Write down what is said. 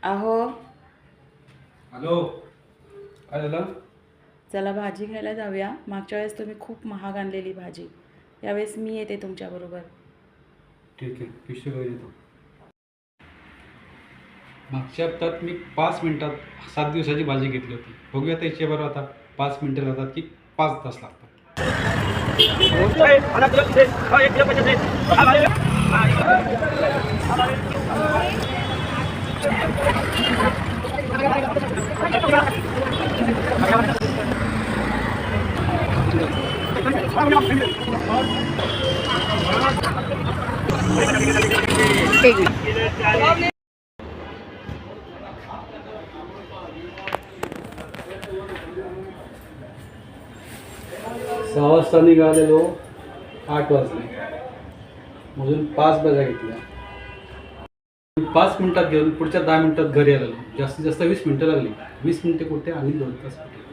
अहो, हॅलो. काय झालं? चला भाजी घ्यायला जाऊया. मागच्या वेळेस तुम्ही खूप महाग आणलेली भाजी, यावेळेस मी येते तुमच्याबरोबर. ठीक आहे, पिशवी घेऊन येतो. मागच्या हप्त्यात मी 5 मिनिटात 7 दिवसाची भाजी घेतली होती. बघूया त्याच्या बरोबर आता 5 मिनिटं लागतात की 5 तास लागतात. एक मिनिट. 6 वाजता निघालेलो, 8 वाजले. अजून 5 बजा घेतल्या. 5 मिनिटात घेऊन पुढच्या 10 मिनिटात घरी आलेलो. जास्तीत जास्त 20 मिनिटं लागली. 20 मिनिटे कुठे आणि 2 तास कुठे.